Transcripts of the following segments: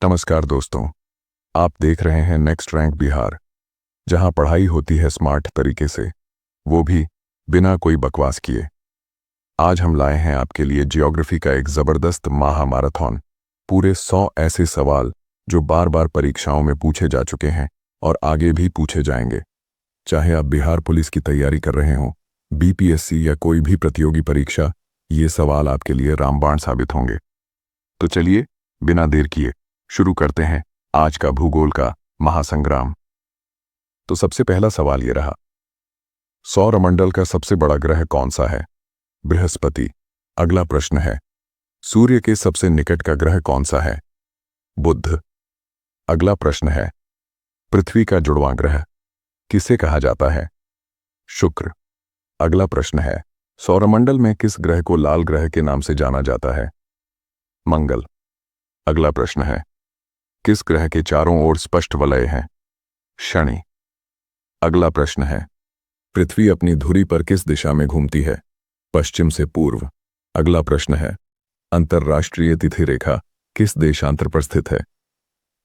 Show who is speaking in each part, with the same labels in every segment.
Speaker 1: नमस्कार दोस्तों, आप देख रहे हैं नेक्स्ट रैंक बिहार, जहां पढ़ाई होती है स्मार्ट तरीके से, वो भी बिना कोई बकवास किए। आज हम लाए हैं आपके लिए ज्योग्राफी का एक ज़बरदस्त महामाराथन। पूरे 100 ऐसे सवाल जो बार बार परीक्षाओं में पूछे जा चुके हैं और आगे भी पूछे जाएंगे। चाहे आप बिहार पुलिस की तैयारी कर रहे हों, बीपीएससी या कोई भी प्रतियोगी परीक्षा, ये सवाल आपके लिए रामबाण साबित होंगे। तो चलिए बिना देर किए शुरू करते हैं आज का भूगोल का महासंग्राम। तो सबसे पहला सवाल ये रहा, सौरमंडल का सबसे बड़ा ग्रह कौन सा है? बृहस्पति। अगला प्रश्न है, सूर्य के सबसे निकट का ग्रह कौन सा है? बुध। अगला प्रश्न है, पृथ्वी का जुड़वां ग्रह किसे कहा जाता है? शुक्र। अगला प्रश्न है, सौरमंडल में किस ग्रह को लाल ग्रह के नाम से जाना जाता है? मंगल। अगला प्रश्न है, किस ग्रह के चारों ओर स्पष्ट वलय हैं? शनि। अगला प्रश्न है, पृथ्वी अपनी धुरी पर किस दिशा में घूमती है? पश्चिम से पूर्व। अगला प्रश्न है, अंतर्राष्ट्रीय तिथि रेखा किस देशांतर पर स्थित है?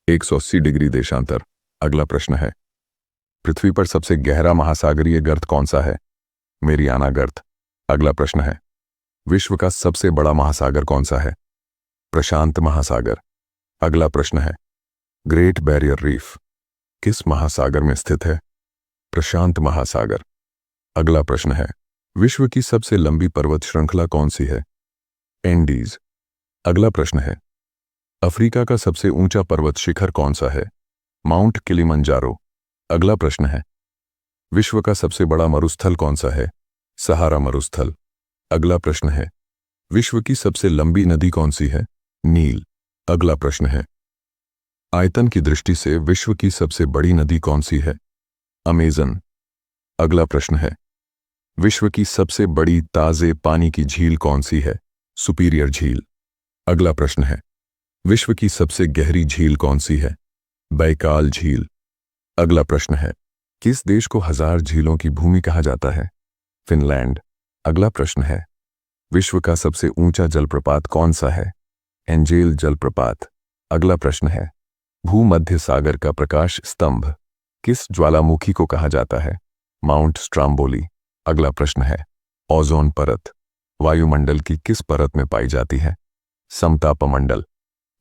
Speaker 1: 180 डिग्री देशांतर। अगला प्रश्न है, पृथ्वी पर सबसे गहरा महासागरीय गर्त कौन सा है? मेरियाना गर्त। अगला प्रश्न है, विश्व का सबसे बड़ा महासागर कौन सा है? प्रशांत महासागर। अगला प्रश्न है, ग्रेट बैरियर रीफ किस महासागर में स्थित है? प्रशांत महासागर। अगला प्रश्न है, विश्व की सबसे लंबी पर्वत श्रृंखला कौन सी है? एंडीज। अगला प्रश्न है, अफ्रीका का सबसे ऊंचा पर्वत शिखर कौन सा है? Mount Kilimanjaro. अगला प्रश्न है, विश्व का सबसे बड़ा मरुस्थल कौन सा है? सहारा मरुस्थल। अगला प्रश्न है, विश्व की सबसे लंबी नदी कौन सी है? नील। अगला प्रश्न है, आयतन की दृष्टि से विश्व की सबसे बड़ी नदी कौन सी है? अमेजन। अगला प्रश्न है, विश्व की सबसे बड़ी ताजे पानी की झील कौन सी है? सुपीरियर झील। अगला प्रश्न है, विश्व की सबसे गहरी झील कौन सी है? बैकाल झील। अगला प्रश्न है, किस देश को 1000 झीलों की भूमि कहा जाता है? फिनलैंड। अगला प्रश्न है, विश्व का सबसे ऊंचा जलप्रपात कौन सा है? एंजेल जलप्रपात। अगला प्रश्न है, भूमध्य सागर का प्रकाश स्तंभ किस ज्वालामुखी को कहा जाता है? Mount Stromboli. अगला प्रश्न है, ओजोन परत वायुमंडल की किस परत में पाई जाती है? समतापमंडल।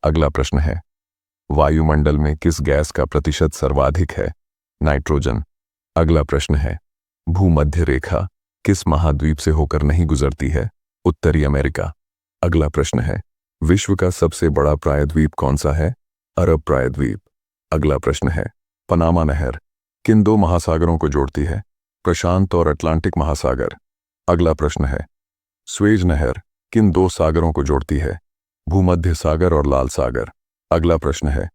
Speaker 1: अगला प्रश्न है, वायुमंडल में किस गैस का प्रतिशत सर्वाधिक है? नाइट्रोजन। अगला प्रश्न है, भूमध्य रेखा किस महाद्वीप से होकर नहीं गुजरती है? उत्तरी अमेरिका। अगला प्रश्न है, विश्व का सबसे बड़ा प्रायद्वीप कौन सा है? अरब प्रायद्वीप। अगला प्रश्न है, पनामा नहर किन दो महासागरों को जोड़ती है? प्रशांत और अटलांटिक महासागर। अगला प्रश्न है, स्वेज नहर किन दो सागरों को जोड़ती है? भूमध्य सागर और लाल सागर। अगला प्रश्न है,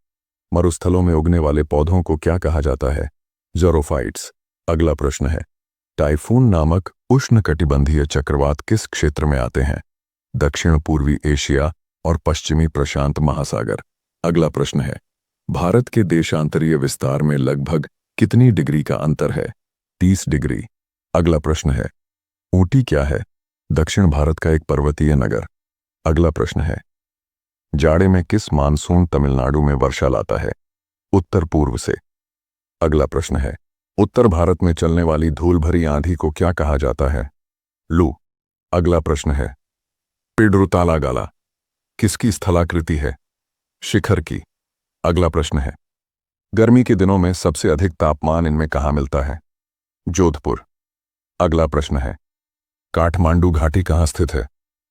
Speaker 1: मरुस्थलों में उगने वाले पौधों को क्या कहा जाता है? ज़ोरोफाइट्स। अगला प्रश्न है, टाइफून नामक उष्णकटिबंधीय चक्रवात किस क्षेत्र में आते हैं? दक्षिण पूर्वी एशिया और पश्चिमी प्रशांत महासागर। अगला प्रश्न है, भारत के देशांतरीय विस्तार में लगभग कितनी डिग्री का अंतर है? 30 डिग्री। अगला प्रश्न है, ऊटी क्या है? दक्षिण भारत का एक पर्वतीय नगर। अगला प्रश्न है, जाड़े में किस मानसून तमिलनाडु में वर्षा लाता है? उत्तर पूर्व से। अगला प्रश्न है, उत्तर भारत में चलने वाली धूल भरी आंधी को क्या कहा जाता है? लू। अगला प्रश्न है, पिड्रुतालागाला किसकी स्थलाकृति है? शिखर की। अगला प्रश्न है, गर्मी के दिनों में सबसे अधिक तापमान इनमें कहाँ मिलता है? जोधपुर। अगला प्रश्न है, काठमांडू घाटी कहाँ स्थित है?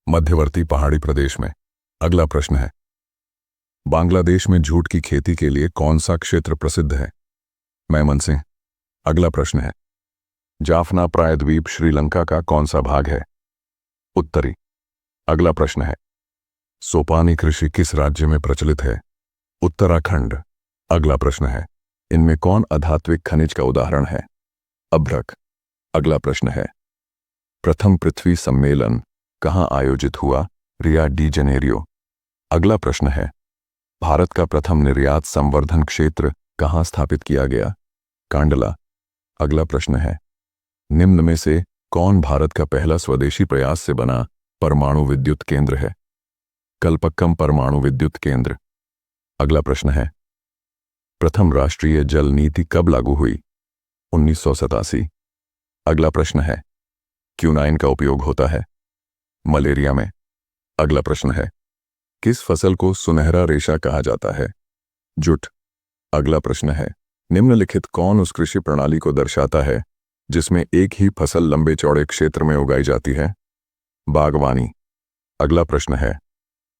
Speaker 1: मध्यवर्ती पहाड़ी प्रदेश में। अगला प्रश्न है, बांग्लादेश में जूट की खेती के लिए कौन सा क्षेत्र प्रसिद्ध है? मैमनसिंह। अगला प्रश्न है, जाफना प्रायद्वीप श्रीलंका का कौन सा भाग है? उत्तरी। अगला प्रश्न है, सोपानी कृषि किस राज्य में प्रचलित है? उत्तराखंड। अगला प्रश्न है, इनमें कौन अधात्विक खनिज का उदाहरण है? अभ्रक। अगला प्रश्न है, प्रथम पृथ्वी सम्मेलन कहाँ आयोजित हुआ? Rio de Janeiro. अगला प्रश्न है, भारत का प्रथम निर्यात संवर्धन क्षेत्र कहाँ स्थापित किया गया? कांडला। अगला प्रश्न है, निम्न में से कौन भारत का पहला स्वदेशी प्रयास से बना परमाणु विद्युत केंद्र है? कल्पक्कम परमाणु विद्युत केंद्र। अगला प्रश्न है, प्रथम राष्ट्रीय जल नीति कब लागू हुई? 1987। अगला प्रश्न है, क्यूनाइन का उपयोग होता है मलेरिया में। अगला प्रश्न है, किस फसल को सुनहरा रेशा कहा जाता है? जुट। अगला प्रश्न है, निम्नलिखित कौन उस कृषि प्रणाली को दर्शाता है जिसमें एक ही फसल लंबे चौड़े क्षेत्र में उगाई जाती है? बागवानी। अगला प्रश्न है,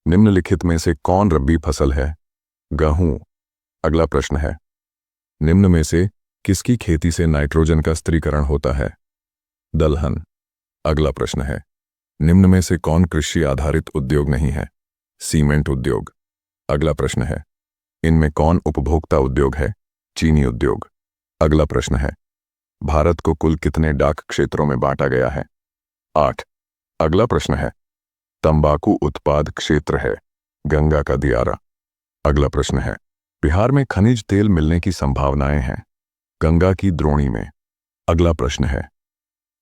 Speaker 1: निम्नलिखित में से कौन रबी फसल है? गेहूं। अगला प्रश्न है, निम्न में से किसकी खेती से नाइट्रोजन का स्थिरीकरण होता है? दलहन। अगला प्रश्न है, निम्न में से कौन कृषि आधारित उद्योग नहीं है? सीमेंट उद्योग। अगला प्रश्न है, इनमें कौन उपभोक्ता उद्योग है? चीनी उद्योग। अगला प्रश्न है, भारत को कुल कितने डाक क्षेत्रों में बांटा गया है? 8। अगला प्रश्न है, तंबाकू उत्पाद क्षेत्र है गंगा का दियारा। अगला प्रश्न है, बिहार में खनिज तेल मिलने की संभावनाएं हैं गंगा की द्रोणी में। अगला प्रश्न है,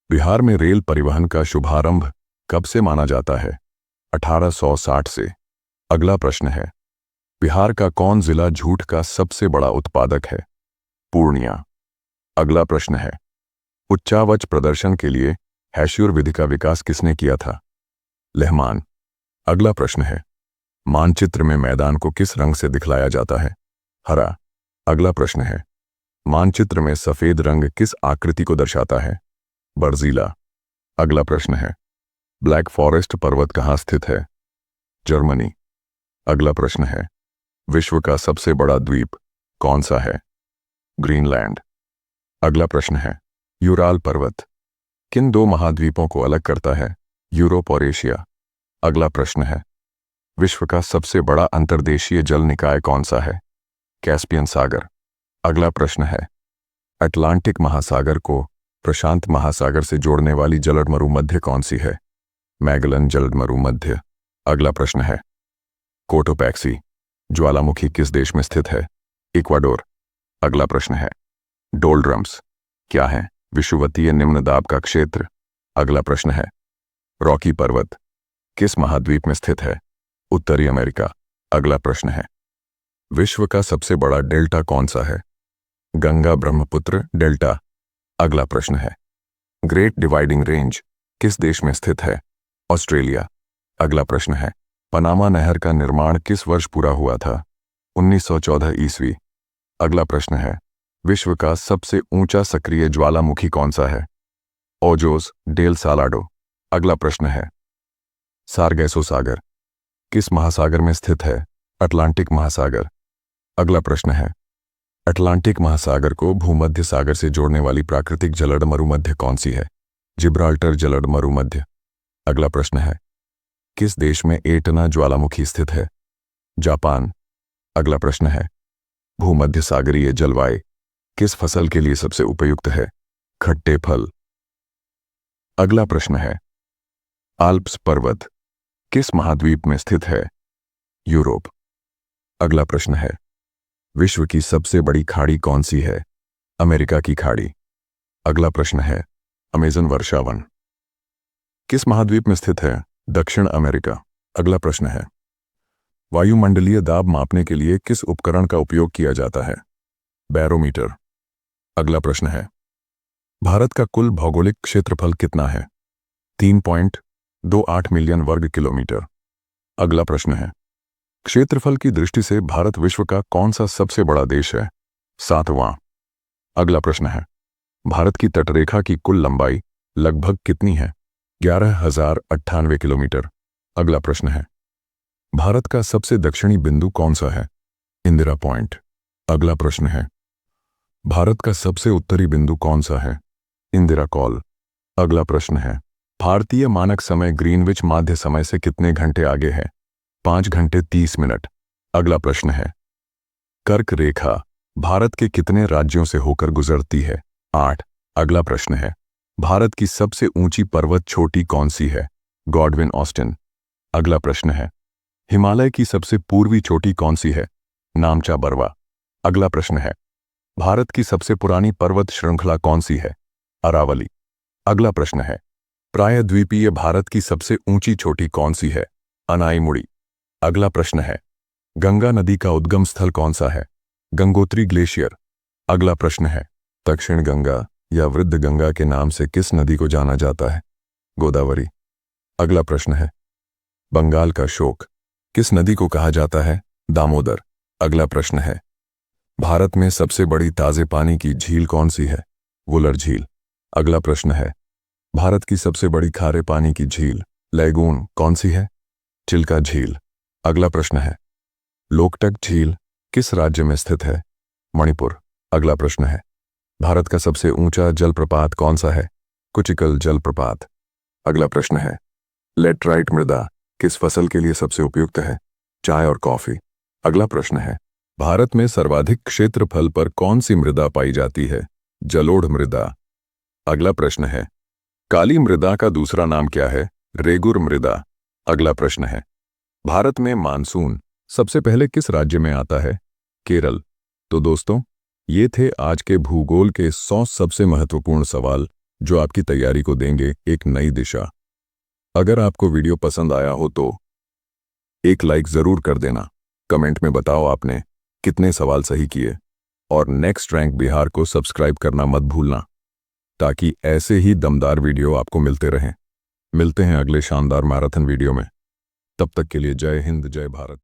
Speaker 1: बिहार में रेल परिवहन का शुभारंभ कब से माना जाता है? 1860 से। अगला प्रश्न है, बिहार का कौन जिला जूट का सबसे बड़ा उत्पादक है? पूर्णिया। अगला प्रश्न है, उच्चावच प्रदर्शन के लिए हैश्योर विधि का विकास किसने किया था? लेहमान। अगला प्रश्न है, मानचित्र में मैदान को किस रंग से दिखलाया जाता है? हरा। अगला प्रश्न है, मानचित्र में सफेद रंग किस आकृति को दर्शाता है? बर्जीला। अगला प्रश्न है, ब्लैक फॉरेस्ट पर्वत कहाँ स्थित है? जर्मनी। अगला प्रश्न है, विश्व का सबसे बड़ा द्वीप कौन सा है? ग्रीनलैंड। अगला प्रश्न है, यूराल पर्वत किन दो महाद्वीपों को अलग करता है? यूरोप और एशिया। अगला प्रश्न है, विश्व का सबसे बड़ा अंतर्देशीय जल निकाय कौन सा है? कैस्पियन सागर। अगला प्रश्न है, अटलांटिक महासागर को प्रशांत महासागर से जोड़ने वाली जलद मरुमध्य कौन सी है? मैगलन जलद मरुमध्य। अगला प्रश्न है, कोटोपैक्सी ज्वालामुखी किस देश में स्थित है? इक्वाडोर। अगला प्रश्न है, डोलड्रम्स क्या है? विषुवतीय निम्न दाब का क्षेत्र। अगला प्रश्न है, रॉकी पर्वत किस महाद्वीप में स्थित है? उत्तरी अमेरिका। अगला प्रश्न है, विश्व का सबसे बड़ा डेल्टा कौन सा है? गंगा ब्रह्मपुत्र डेल्टा। अगला प्रश्न है, ग्रेट डिवाइडिंग रेंज किस देश में स्थित है? ऑस्ट्रेलिया। अगला प्रश्न है, पनामा नहर का निर्माण किस वर्ष पूरा हुआ था? 1914 ईस्वी। अगला प्रश्न है, विश्व का सबसे ऊंचा सक्रिय ज्वालामुखी कौन सा है? Ojos del Salado. अगला प्रश्न है, सारगैसो सागर किस महासागर में स्थित है? अटलांटिक महासागर। अगला प्रश्न है, अटलांटिक महासागर को भूमध्य सागर से जोड़ने वाली प्राकृतिक जलद मरुमध्य कौन सी है? जिब्राल्टर जलद मरुमध्य। अगला प्रश्न है, किस देश में एटना ज्वालामुखी स्थित है? जापान। अगला प्रश्न है, भूमध्य सागरीय जलवायु किस फसल के लिए सबसे उपयुक्त है? खट्टे फल। अगला प्रश्न है, आल्प्स पर्वत किस महाद्वीप में स्थित है? यूरोप। अगला प्रश्न है, विश्व की सबसे बड़ी खाड़ी कौन सी है? अमेरिका की खाड़ी। अगला प्रश्न है, अमेज़न वर्षावन किस महाद्वीप में स्थित है? दक्षिण अमेरिका। अगला प्रश्न है, वायुमंडलीय दाब मापने के लिए किस उपकरण का उपयोग किया जाता है? बैरोमीटर। अगला प्रश्न है, भारत का कुल भौगोलिक क्षेत्रफल कितना है? 3.28 मिलियन वर्ग किलोमीटर। अगला प्रश्न है, क्षेत्रफल की दृष्टि से भारत विश्व का कौन सा सबसे बड़ा देश है? 7वां। अगला प्रश्न है, भारत की तटरेखा की कुल लंबाई लगभग कितनी है? 11,098 किलोमीटर। अगला प्रश्न है, भारत का सबसे दक्षिणी बिंदु कौन सा है? इंदिरा पॉइंट। अगला प्रश्न है, भारत का सबसे उत्तरी बिंदु कौन सा है? इंदिरा कॉल। अगला प्रश्न है, भारतीय मानक समय ग्रीनविच माध्य समय से कितने घंटे आगे है? 5 घंटे 30 मिनट। अगला प्रश्न है, कर्क रेखा भारत के कितने राज्यों से होकर गुजरती है? 8। अगला प्रश्न है, भारत की सबसे ऊंची पर्वत चोटी कौन सी है? Godwin Austen. अगला प्रश्न है, हिमालय की सबसे पूर्वी चोटी कौन सी है? नामचा बरवा। अगला प्रश्न है, भारत की सबसे पुरानी पर्वत श्रृंखला कौन सी है? अरावली। अगला प्रश्न है, प्रायद्वीपीय भारत की सबसे ऊंची चोटी कौन सी है? अनाईमुड़ी। अगला प्रश्न है, गंगा नदी का उद्गम स्थल कौन सा है? गंगोत्री ग्लेशियर। अगला प्रश्न है, दक्षिण गंगा या वृद्ध गंगा के नाम से किस नदी को जाना जाता है? गोदावरी। अगला प्रश्न है, बंगाल का शोक किस नदी को कहा जाता है? दामोदर। अगला प्रश्न है, भारत में सबसे बड़ी ताजे पानी की झील कौन सी है? वुलर झील। अगला प्रश्न है, भारत की सबसे बड़ी खारे पानी की झील लैगून कौन सी है? चिल्का झील। अगला प्रश्न है, लोकटक झील किस राज्य में स्थित है? मणिपुर। अगला प्रश्न है, भारत का सबसे ऊंचा जलप्रपात कौन सा है? कुचिकल जलप्रपात। अगला प्रश्न है, लेटराइट मृदा किस फसल के लिए सबसे उपयुक्त है? चाय और कॉफी। अगला प्रश्न है, भारत में सर्वाधिक क्षेत्रफल पर कौन सी मृदा पाई जाती है? जलोढ़ मृदा। अगला प्रश्न है, काली मृदा का दूसरा नाम क्या है? रेगुर मृदा। अगला प्रश्न है, भारत में मानसून सबसे पहले किस राज्य में आता है? केरल। तो दोस्तों, ये थे आज के भूगोल के 100 सबसे महत्वपूर्ण सवाल जो आपकी तैयारी को देंगे एक नई दिशा। अगर आपको वीडियो पसंद आया हो तो एक लाइक जरूर कर देना। कमेंट में बताओ आपने कितने सवाल सही किए, और नेक्स्ट रैंक बिहार को सब्सक्राइब करना मत भूलना, ताकि ऐसे ही दमदार वीडियो आपको मिलते रहें। मिलते हैं अगले शानदार मैराथन वीडियो में। तब तक के लिए जय हिंद, जय भारत।